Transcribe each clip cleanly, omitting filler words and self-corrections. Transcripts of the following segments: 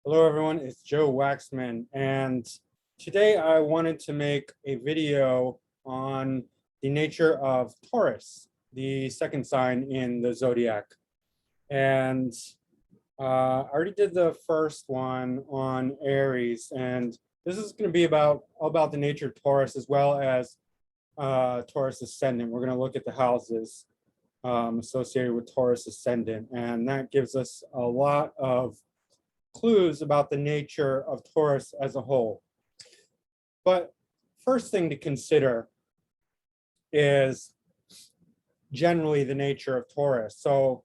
Hello everyone, it's Joe Waxman, and today I wanted to make a video on the nature of Taurus, the second sign in the zodiac. And I already did the first one on Aries, and this is going to be all about the nature of Taurus as well as Taurus Ascendant. We're going to look at the houses associated with Taurus Ascendant, and that gives us a lot of clues about the nature of Taurus as a whole. But first thing to consider is generally the nature of Taurus. So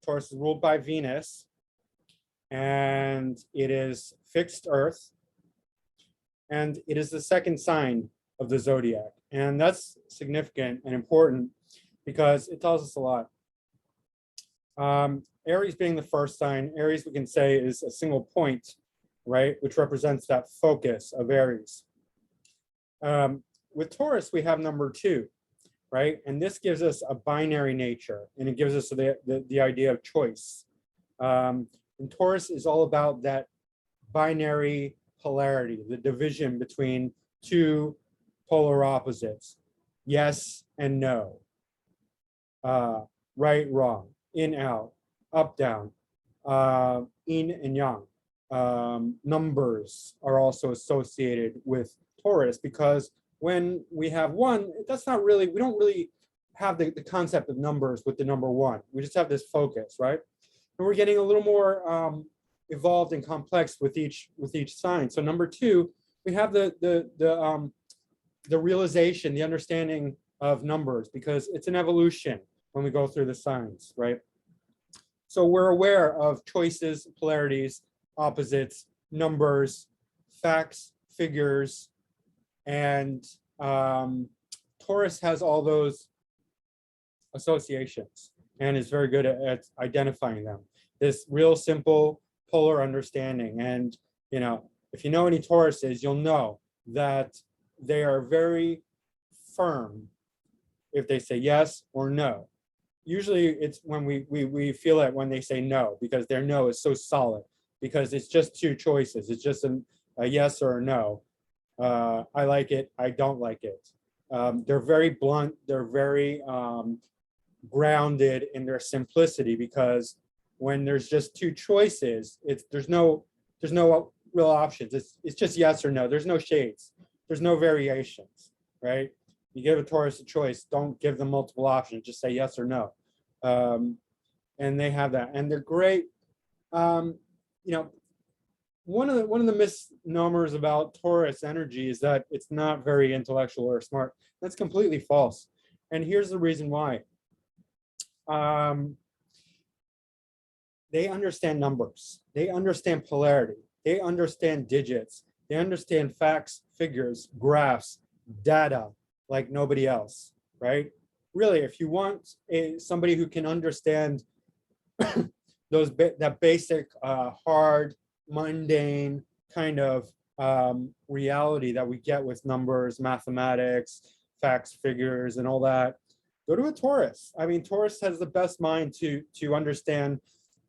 Taurus is ruled by Venus, and it is fixed Earth, and it is the second sign of the zodiac. And that's significant and important because it tells us a lot. Aries being the first sign, Aries we can say is a single point, right, which represents that focus of Aries. With Taurus, we have number 2, right, and this gives us a binary nature, and it gives us the idea of choice. And Taurus is all about that binary polarity, the division between two polar opposites, yes and no, right, wrong, in, out, up, down, yin and yang. Numbers are also associated with Taurus because when we have one, that's not really, we don't really have the concept of numbers with the number 1. We just have this focus, right? And we're getting a little more evolved and complex with each sign. So number 2, we have the realization, the understanding of numbers, because it's an evolution when we go through the signs, right? So we're aware of choices, polarities, opposites, numbers, facts, figures, and Taurus has all those associations and is very good at identifying them. This real simple polar understanding. And, you know, if you know any Tauruses, you'll know that they are very firm if they say yes or no. Usually it's when we feel it when they say no, because their no is so solid, because it's just 2 choices. It's just a yes or a no. I like it, I don't like it. They're very blunt, they're very grounded in their simplicity, because when there's just 2 choices, there's no real options. It's just yes or no. There's no shades. There's no variations, right? You give a Taurus a choice, don't give them multiple options, just say yes or no. And they have that, and they're great. You know, one of the misnomers about Taurus energy is that it's not very intellectual or smart. That's completely false. And here's the reason why. They understand numbers, they understand polarity, they understand digits, they understand facts, figures, graphs, data, like nobody else, right? Really, if you want somebody who can understand that basic, hard, mundane kind of reality that we get with numbers, mathematics, facts, figures, and all that, go to a Taurus. I mean, Taurus has the best mind to understand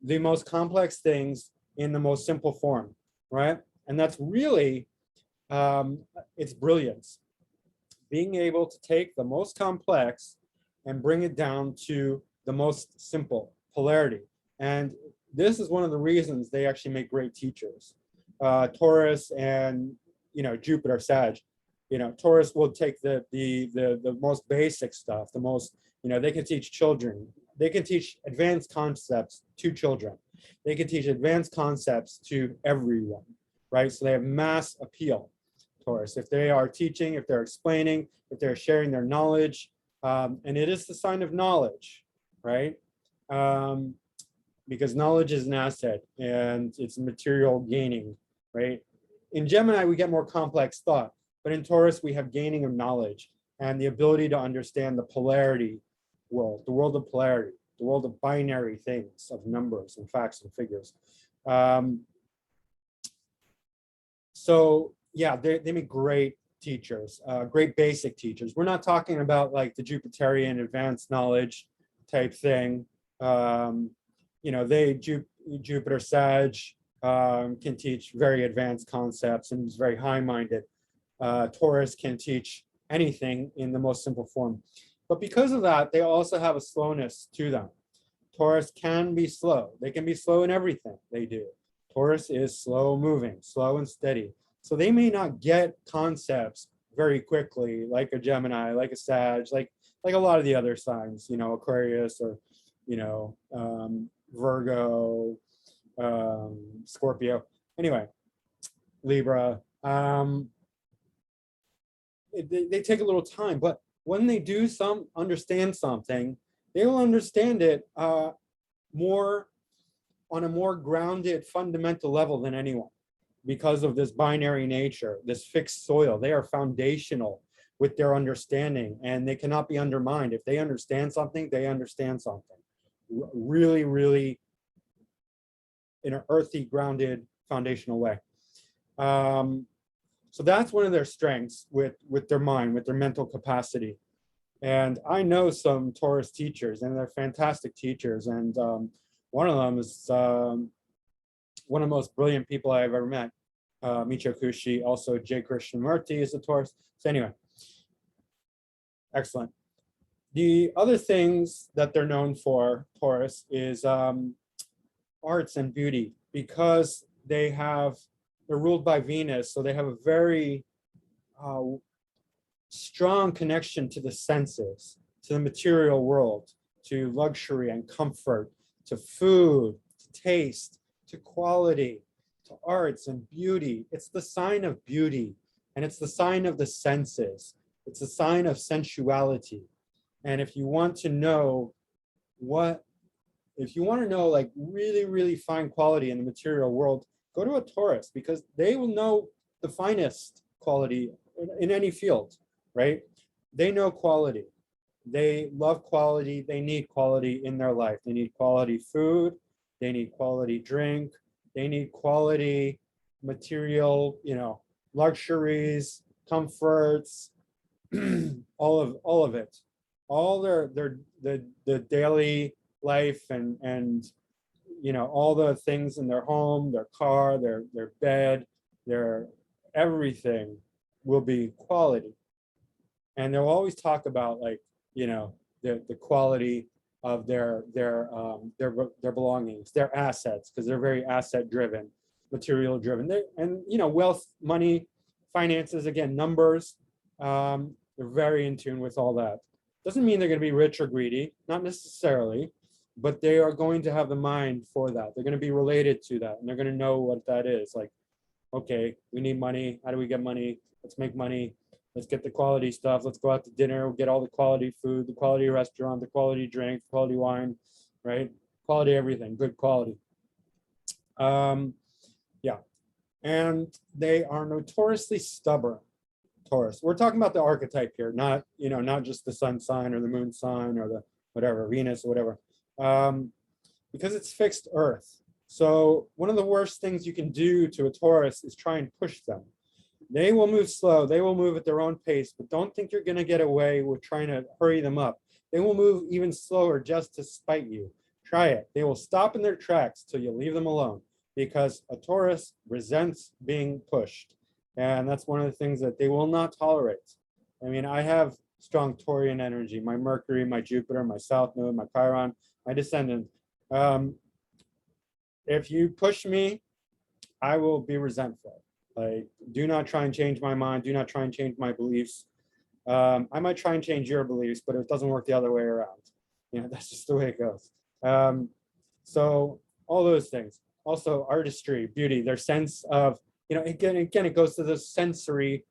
the most complex things in the most simple form, right? And that's really its brilliance. Being able to take the most complex and bring it down to the most simple, polarity. And this is one of the reasons they actually make great teachers. Taurus and, you know, Jupiter, Sag, you know, Taurus will take the most basic stuff, the most, you know, they can teach children. They can teach advanced concepts to children. They can teach advanced concepts to everyone, right? So they have mass appeal, Taurus. If they are teaching, if they're explaining, if they're sharing their knowledge, and it is the sign of knowledge, right? Because knowledge is an asset and it's material gaining, right? In Gemini, we get more complex thought, but in Taurus, we have gaining of knowledge and the ability to understand the polarity world, the world of polarity, the world of binary things, of numbers and facts and figures. So yeah, they make great teachers, great basic teachers. We're not talking about like the Jupiterian advanced knowledge type thing. You know, Jupiter, Sag, can teach very advanced concepts and is very high-minded. Taurus can teach anything in the most simple form. But because of that, they also have a slowness to them. Taurus can be slow. They can be slow in everything they do. Taurus is slow moving, slow and steady. So they may not get concepts very quickly, like a Gemini, like a Sag, like a lot of the other signs, you know, Aquarius or, you know, Virgo, Scorpio. Anyway, Libra. They take a little time, but when they do understand something, they will understand it more on a more grounded, fundamental level than anyone, because of this binary nature, this fixed soil. They are foundational with their understanding, and they cannot be undermined. If they understand something, they understand something. Really, really in an earthy, grounded, foundational way. So that's one of their strengths with their mind, with their mental capacity. And I know some Taurus teachers, and they're fantastic teachers. And one of them is one of the most brilliant people I've ever met, Michio Kushi. Also, J. Krishnamurti is a Taurus. So anyway, excellent. The other things that they're known for, Taurus, is arts and beauty, because they're ruled by Venus, so they have a very strong connection to the senses, to the material world, to luxury and comfort, to food, to taste, to quality, to arts and beauty. It's the sign of beauty, and it's the sign of the senses. It's a sign of sensuality. And if you want to know like really, really fine quality in the material world, go to a Taurus, because they will know the finest quality in any field, right? They know quality. They love quality. They need quality in their life. They need quality food. They need quality drink. They need quality material, you know, luxuries, comforts, all of it. All the daily life and you know, all the things in their home, their car, their bed, their everything will be quality. And they'll always talk about, like, you know, the quality of their belongings, their assets, because they're very asset driven, material driven. And you know, wealth, money, finances, again, numbers, they're very in tune with all that. Doesn't mean they're going to be rich or greedy, not necessarily, but they are going to have the mind for that. They're going to be related to that, and they're going to know what that is. Like, okay, we need money. How do we get money? Let's make money. Let's get the quality stuff. Let's go out to dinner. We'll get all the quality food, the quality restaurant, the quality drink, quality wine, right? Quality everything, good quality. Yeah, and they are notoriously stubborn. Taurus. We're talking about the archetype here, not, you know, not just the sun sign or the moon sign or the whatever, Venus or whatever, because it's fixed Earth. So one of the worst things you can do to a Taurus is try and push them. They will move slow. They will move at their own pace, but don't think you're going to get away with trying to hurry them up. They will move even slower just to spite you. Try it. They will stop in their tracks till you leave them alone, because a Taurus resents being pushed. And that's one of the things that they will not tolerate. I mean, I have strong Taurian energy, my Mercury, my Jupiter, my South Node, my Chiron, my Descendant. If you push me, I will be resentful. Like, do not try and change my mind. Do not try and change my beliefs. I might try and change your beliefs, but it doesn't work the other way around. You know, that's just the way it goes. So all those things. Also, artistry, beauty, their sense of, you know, again, it goes to the sensory,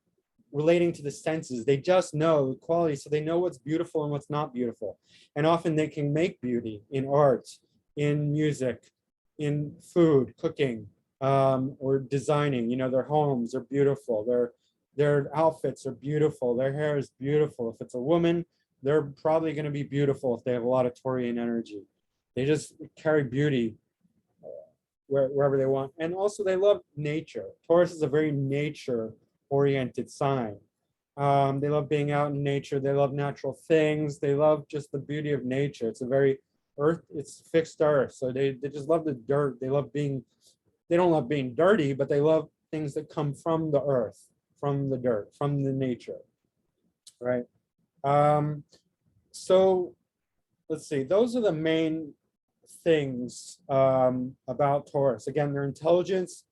relating to the senses. They just know the quality, so they know what's beautiful and what's not beautiful. And often they can make beauty in art, in music, in food, cooking, or designing. You know, their homes are beautiful. Their outfits are beautiful. Their hair is beautiful. If it's a woman, they're probably going to be beautiful if they have a lot of Taurian energy. They just carry beauty wherever they want. And also they love nature. Taurus is a very nature-oriented sign. They love being out in nature. They love natural things. They love just the beauty of nature. It's a very earth, it's fixed earth. So they just love the dirt. They love being they don't love being dirty, but they love things that come from the earth, from the dirt, from the nature, right? So let's see, those are the main things about Taurus. Again, their intelligence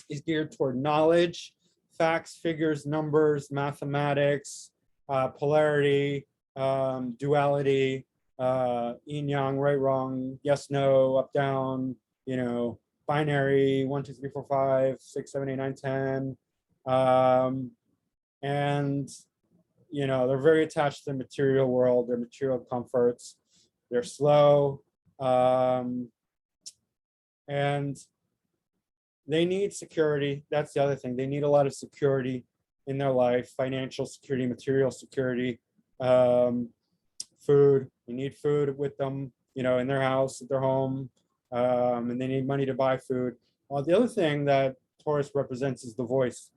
is geared toward knowledge, facts, figures, numbers, mathematics, polarity, duality, yin yang, right, wrong, yes, no, up, down, you know, binary, 1, 2, 3, 4, 5, 6, 7, 8, 9, 10. And, you know, they're very attached to the material world, their material comforts. They're slow. And they need security. That's the other thing. They need a lot of security in their life, financial security, material security, food. They need food with them, you know, in their house, at their home, and they need money to buy food. The other thing that Taurus represents is the voice.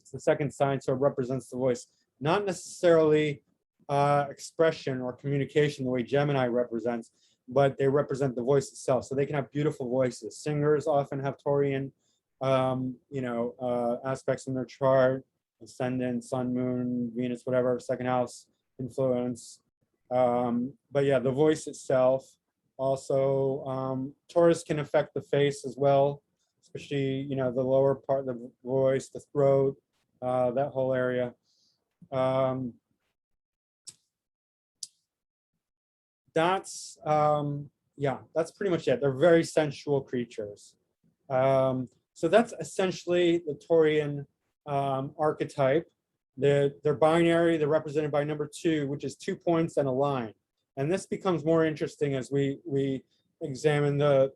It's the second sign, so it represents the voice. Not necessarily expression or communication the way Gemini represents, but they represent the voice itself. So they can have beautiful voices. Singers often have Taurian, you know, aspects in their chart, ascendant, sun, moon, Venus, whatever, second house influence. But yeah, the voice itself. Also, Taurus can affect the face as well, especially, you know, the lower part of the voice, the throat, that whole area. That's yeah, that's pretty much it. They're very sensual creatures. So that's essentially the Taurian archetype. They're binary. They're represented by number 2, which is 2 points and a line. And this becomes more interesting as we examine the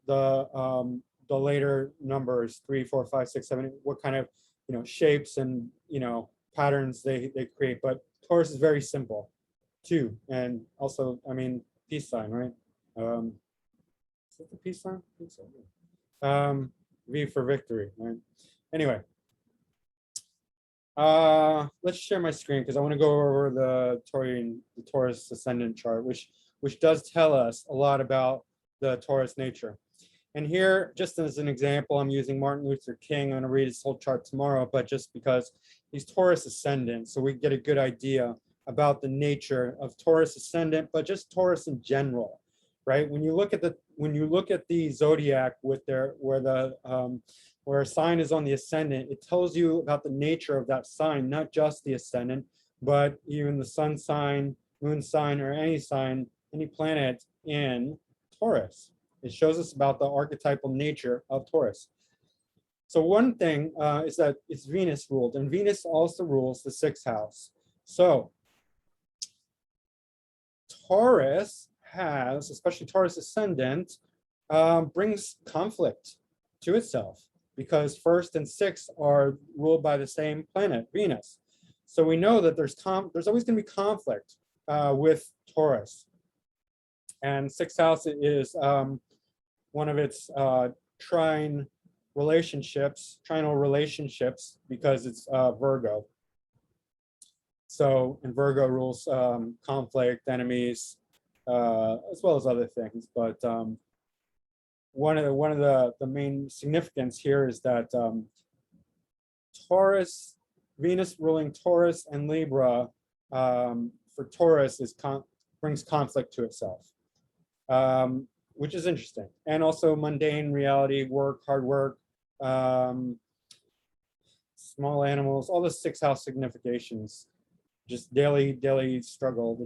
later numbers 3, 4, 5, 6, 7, what kind of, you know, shapes and, you know, patterns they create. But Taurus is very simple, 2, and also, I mean, peace sign, right? Is it the peace sign? I think so. V for victory, right? Anyway, let's share my screen because I want to go over the Taurus Ascendant chart, which does tell us a lot about the Taurus nature. And here, just as an example, I'm using Martin Luther King. I'm going to read his whole chart tomorrow, but just because he's Taurus Ascendant, so we get a good idea about the nature of Taurus Ascendant, but just Taurus in general, right? When you look at the zodiac with where a sign is on the ascendant, it tells you about the nature of that sign, not just the ascendant, but even the sun sign, moon sign, or any sign, any planet in Taurus. It shows us about the archetypal nature of Taurus. So one thing is that it's Venus ruled, and Venus also rules the 6th house. So Taurus has, especially Taurus Ascendant, brings conflict to itself because 1st and 6th are ruled by the same planet, Venus. So we know that there's always going to be conflict with Taurus. And 6th house is one of its trinal relationships because it's Virgo. So, and Virgo rules conflict, enemies, as well as other things. But one of the main significance here is that Taurus, Venus ruling Taurus and Libra, for Taurus brings conflict to itself, which is interesting. And also mundane reality, work, hard work, small animals, all the 6th house significations. Just daily struggle, the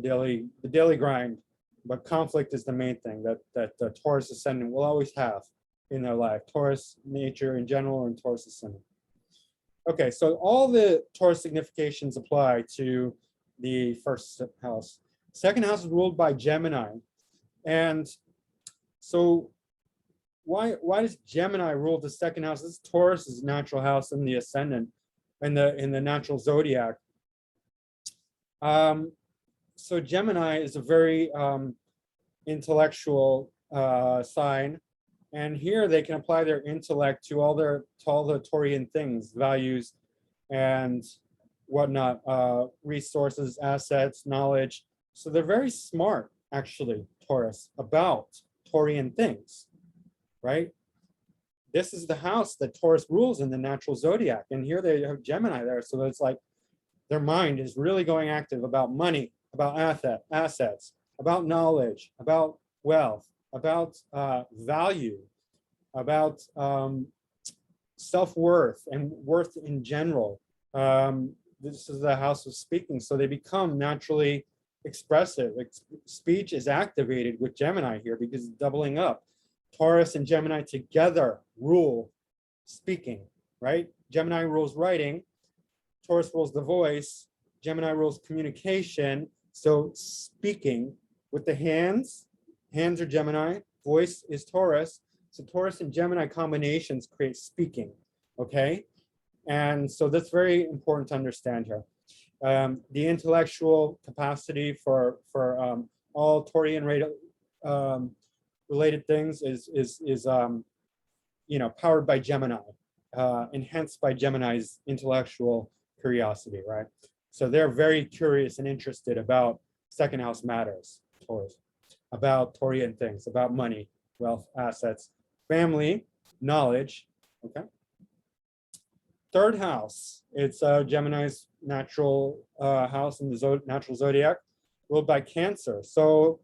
daily grind, but conflict is the main thing that the Taurus Ascendant will always have in their life. Taurus nature in general and Taurus Ascendant. Okay, so all the Taurus significations apply to the 1st house. 2nd house is ruled by Gemini, and so why does Gemini rule the 2nd house? This is Taurus's natural house in the ascendant, in the natural zodiac. So Gemini is a very intellectual sign, and here they can apply their intellect to all the Taurian things, values, and whatnot, resources, assets, knowledge. So they're very smart, actually, Taurus, about Taurian things, right? This is the house that Taurus rules in the natural zodiac. And here they have Gemini there. So it's like their mind is really going active about money, about assets, about knowledge, about wealth, about value, about self-worth and worth in general. This is the house of speaking. So they become naturally expressive. Speech is activated with Gemini here because it's doubling up. Taurus and Gemini together rule speaking, right? Gemini rules writing, Taurus rules the voice, Gemini rules communication. So speaking with the hands are Gemini, voice is Taurus. So Taurus and Gemini combinations create speaking, okay? And so that's very important to understand here. The intellectual capacity for all Taurian related things is you know, powered by Gemini, enhanced by Gemini's intellectual curiosity, right? So they're very curious and interested about second house matters, Taurus, about Taurian things, about money, wealth, assets, family, knowledge, okay? Third house, it's Gemini's natural house in the natural zodiac, ruled by Cancer. So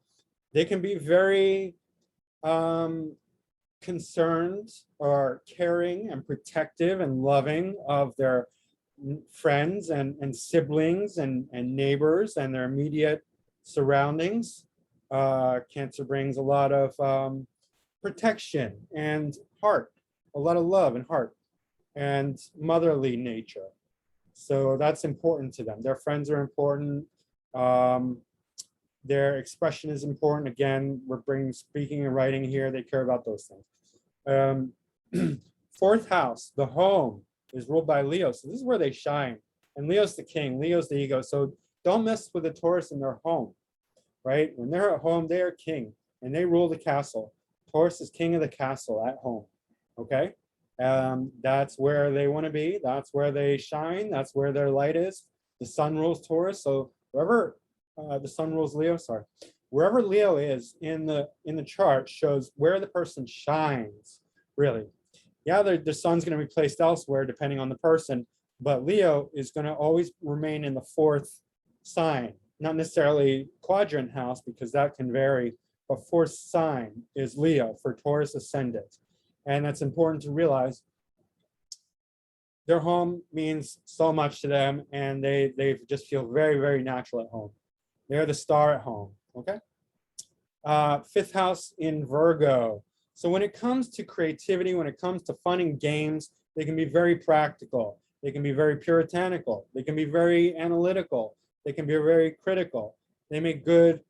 they can be very concerned or caring and protective and loving of their friends and siblings and neighbors and their immediate surroundings. Cancer brings a lot of protection and heart, a lot of love and heart and motherly nature. So that's important to them. Their friends are important. Their expression is important. Again, we're bringing speaking and writing here. They care about those things. Fourth house, the home, is ruled by Leo. So this is where they shine. And Leo's the king. Leo's the ego. So don't mess with the Taurus in their home, right? When they're at home, they are king and they rule the castle. Taurus is king of the castle at home, okay? That's where they want to be. That's where they shine. That's where their light is. The sun rules Taurus. So wherever the sun rules Leo, sorry. Wherever Leo is in the chart shows where the person shines, really. Yeah, the sun's going to be placed elsewhere depending on the person, but Leo is going to always remain in the fourth sign, not necessarily quadrant house because that can vary, but fourth sign is Leo for Taurus Ascendant. And that's important to realize. Their home means so much to them and they just feel very, very natural at home. They're the star at home, okay? Fifth house in Virgo. So when it comes to creativity, when it comes to fun and games, they can be very practical. They can be very puritanical. They can be very analytical. They can be very critical. They make good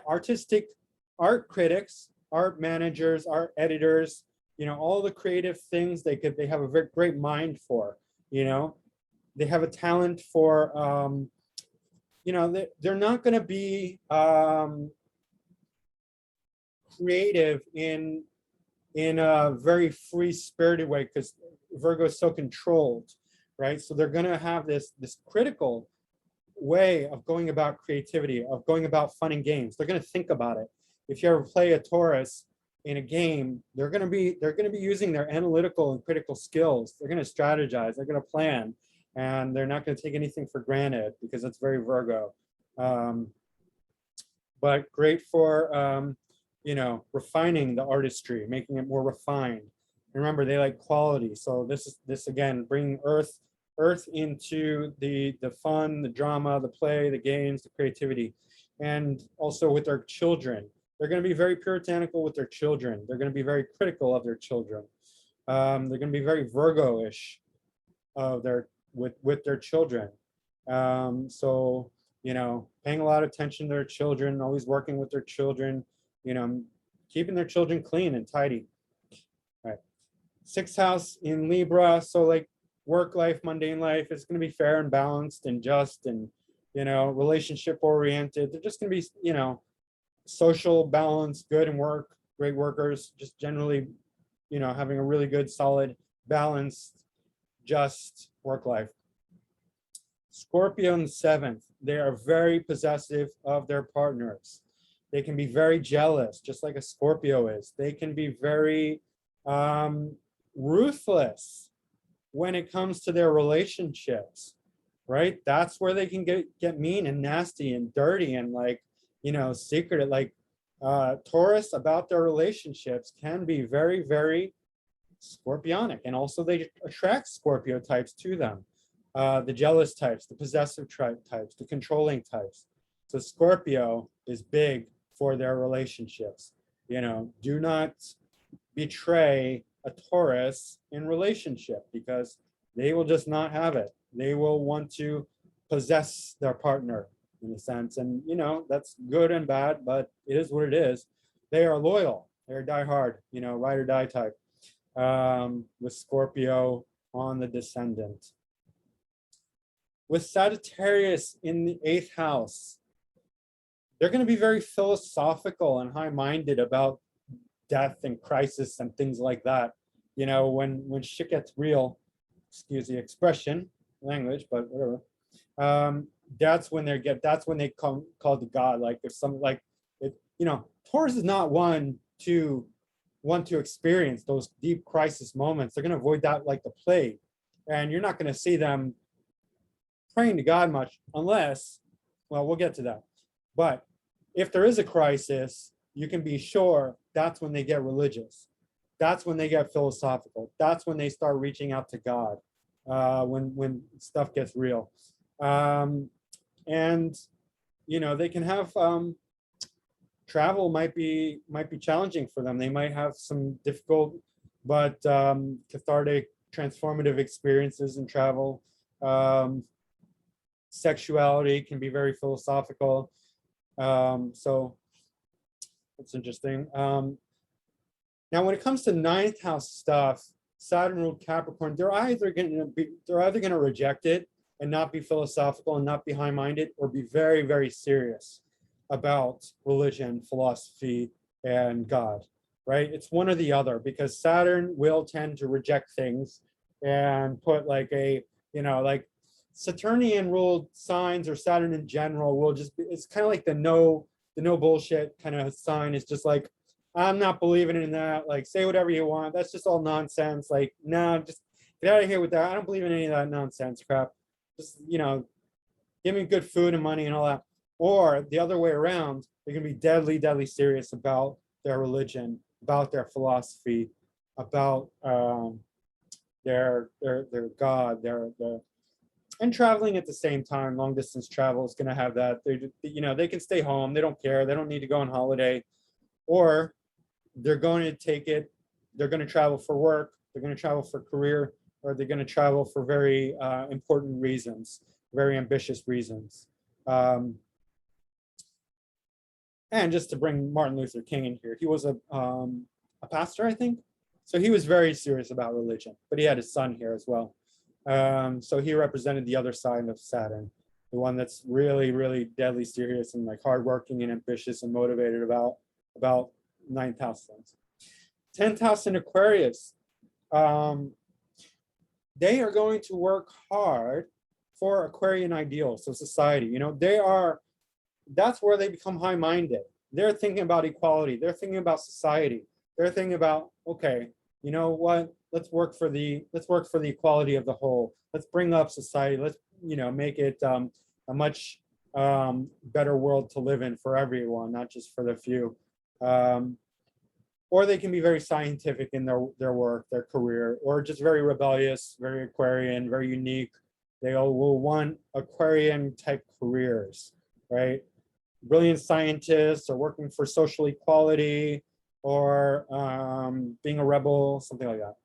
artistic art critics, art managers, art editors, you know, all the creative things they have a very great mind for, you know. They have a talent for, you know, they're not going to be creative in a very free-spirited way because Virgo is so controlled, right? So they're going to have this critical way of going about creativity, of going about fun and games. They're going to think about it. If you ever play a Taurus in a game, they're going to be using their analytical and critical skills. They're going to strategize. They're going to plan, and they're not going to take anything for granted because that's very Virgo. But great for you know, refining the artistry, making it more refined. And remember, they like quality. So this again, bringing earth into the fun, the drama, the play, the games, the creativity, and also with their children. They're going to be very puritanical with their children. They're going to be very critical of their children. They're going to be very Virgo-ish with their children. So, you know, paying a lot of attention to their children, always working with their children, you know, keeping their children clean and tidy. All right. Sixth house in Libra. So like work life, mundane life is going to be fair and balanced and just and, you know, relationship oriented. They're just going to be, you know, social, balance, good and work, great workers, just generally, you know, having a really good, solid, balanced, just work life. Scorpio in the seventh, they are very possessive of their partners. They can be very jealous, just like a Scorpio is. They can be very ruthless when it comes to their relationships, right? That's where they can get mean and nasty and dirty and like, secretive. Like Taurus about their relationships can be very, very Scorpionic, and also they attract Scorpio types to them. The jealous types, the possessive types, the controlling types. So Scorpio is big for their relationships. Do not betray a Taurus in relationship because they will just not have it. They will want to possess their partner in a sense. And, that's good and bad, but it is what it is. They are loyal. They're diehard, ride or die type. With Scorpio on the descendant. With Sagittarius in the 8th house, they're going to be very philosophical and high-minded about death and crisis and things like that. When shit gets real, excuse the expression, language, but whatever. That's when they call to God. Like if some Taurus is not one to experience those deep crisis moments. They're going to avoid that like the plague. And you're not going to see them praying to God much unless, well, we'll get to that. But if there is a crisis, you can be sure that's when they get religious. That's when they get philosophical. That's when they start reaching out to God, when stuff gets real. And, they can have travel might be challenging for them. They might have some difficult but cathartic, transformative experiences in travel. Sexuality can be very philosophical. So that's interesting. Now, when it comes to 9th house stuff, Saturn ruled Capricorn, they're either going to reject it and not be philosophical and not be high-minded, or be very, very serious about religion, philosophy, and God, right? It's one or the other, because Saturn will tend to reject things and put like like Saturnian ruled signs, or Saturn in general, will just be, it's kind of like the no bullshit kind of sign. Is just like, I'm not believing in that. Like, say whatever you want. That's just all nonsense. Like, no, just get out of here with that. I don't believe in any of that nonsense crap. Just, give me good food and money and all that. Or the other way around, they're going to be deadly, deadly serious about their religion, about their philosophy, about their God, and traveling at the same time. Long distance travel is going to have that. They can stay home. They don't care. They don't need to go on holiday. Or they're going to take it. They're going to travel for work. They're going to travel for career, or they're going to travel for very important reasons, very ambitious reasons. And just to bring Martin Luther King in here, he was a pastor, I think. So he was very serious about religion, but he had his son here as well. So he represented the other side of Saturn, the one that's really, really deadly serious and like hardworking and ambitious and motivated about 9th house things. 10th house in Aquarius. They are going to work hard for Aquarian ideals, so society. That's where they become high-minded. They're thinking about equality. They're thinking about society. They're thinking about, okay, you know what? Let's work for the equality of the whole. Let's bring up society. Let's make it a much better world to live in for everyone, not just for the few. Or they can be very scientific in their work, their career, or just very rebellious, very Aquarian, very unique. They all will want Aquarian type careers, right? Brilliant scientists, or working for social equality, or being a rebel, something like that.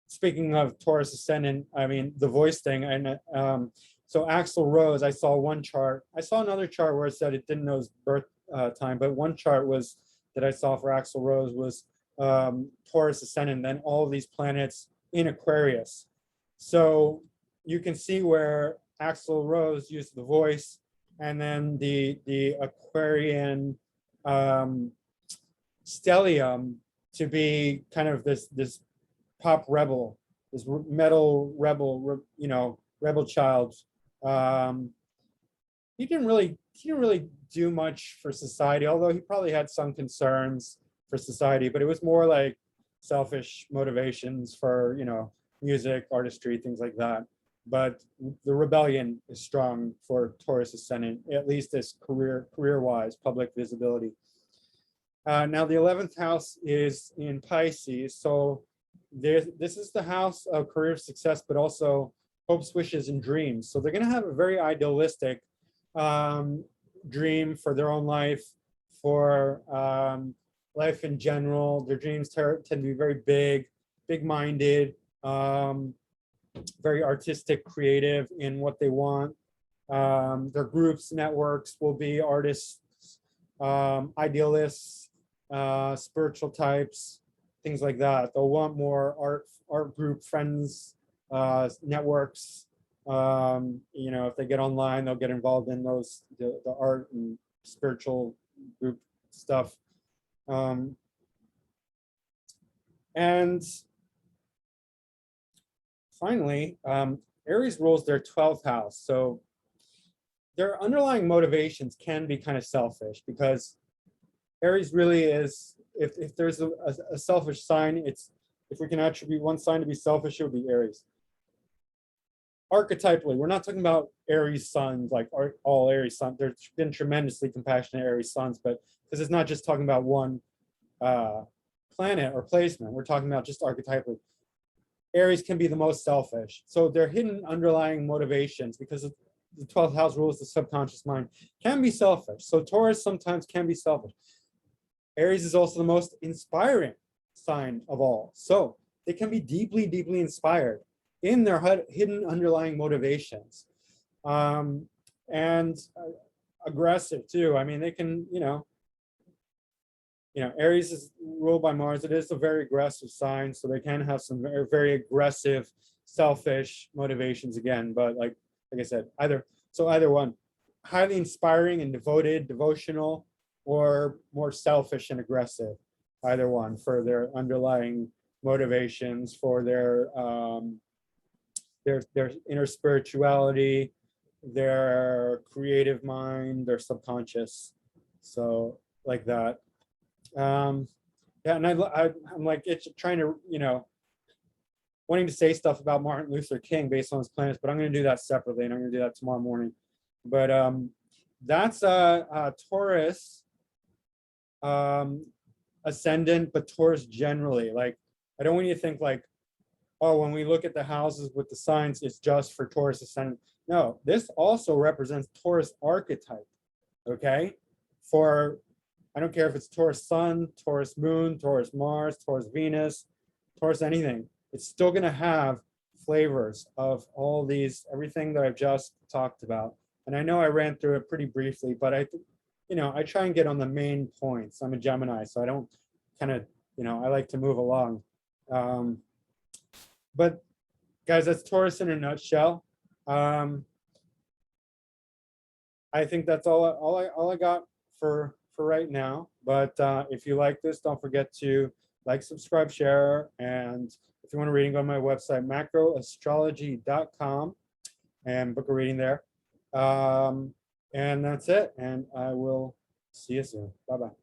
Speaking of Taurus Ascendant, I mean, the voice thing, and so Axl Rose, I saw one chart. I saw another chart where it said it didn't know his birth time, but one chart that I saw for Axl Rose was Taurus Ascendant, and then all of these planets in Aquarius. So you can see where Axl Rose used the voice, and then the Aquarian stellium to be kind of this pop rebel, this metal rebel, rebel child. he didn't really do much for society, although he probably had some concerns for society, but it was more like selfish motivations for, music, artistry, things like that. But the rebellion is strong for Taurus Ascendant, at least as career-wise, public visibility. Now the 11th house is in Pisces, so this is the house of career success, but also hopes, wishes, and dreams. So they're going to have a very idealistic dream for their own life, for life in general. Their dreams tend to be very big-minded, very artistic, creative in what they want. Their groups, networks will be artists, idealists, spiritual types, things like that. They'll want more art group friends, networks. If they get online, they'll get involved in those the art and spiritual group stuff. And finally, Aries rules their 12th house. So their underlying motivations can be kind of selfish, because Aries really is, if there's a selfish sign, if we can attribute one sign to be selfish, it would be Aries. Archetypally, we're not talking about Aries suns, like all Aries suns. There's been tremendously compassionate Aries suns, but because it's not just talking about one planet or placement, we're talking about just archetypally. Aries can be the most selfish. So their hidden underlying motivations, because the 12th house rules the subconscious mind, can be selfish. So Taurus sometimes can be selfish. Aries is also the most inspiring sign of all. So they can be deeply, deeply inspired in their hidden underlying motivations. And aggressive too. I mean, they can, Aries is ruled by Mars. It is a very aggressive sign, so they can have some very, very aggressive, selfish motivations again. But like I said, either one, highly inspiring and devoted, devotional, or more selfish and aggressive, either one, for their underlying motivations, for their inner spirituality, their creative mind, their subconscious. So like that. Yeah, and I'm like, it's trying to, wanting to say stuff about Martin Luther King based on his planets, but I'm going to do that separately, and I'm going to do that tomorrow morning. But that's Taurus ascendant, but Taurus generally. Like, I don't want you to think like, oh, when we look at the houses with the signs, it's just for Taurus ascendant. No, this also represents Taurus archetype, okay? I don't care if it's Taurus sun, Taurus moon, Taurus Mars, Taurus Venus, Taurus anything. It's still going to have flavors of all these, everything that I've just talked about. And I know I ran through it pretty briefly, but I try and get on the main points. I'm a Gemini, so I don't kind of, I like to move along. But guys, that's Taurus in a nutshell. I think that's all I got for right now. But if you like this, don't forget to like, subscribe, share, and if you want a reading, go to my website, macroastrology.com, and book a reading there. And that's it. And I will see you soon. Bye-bye.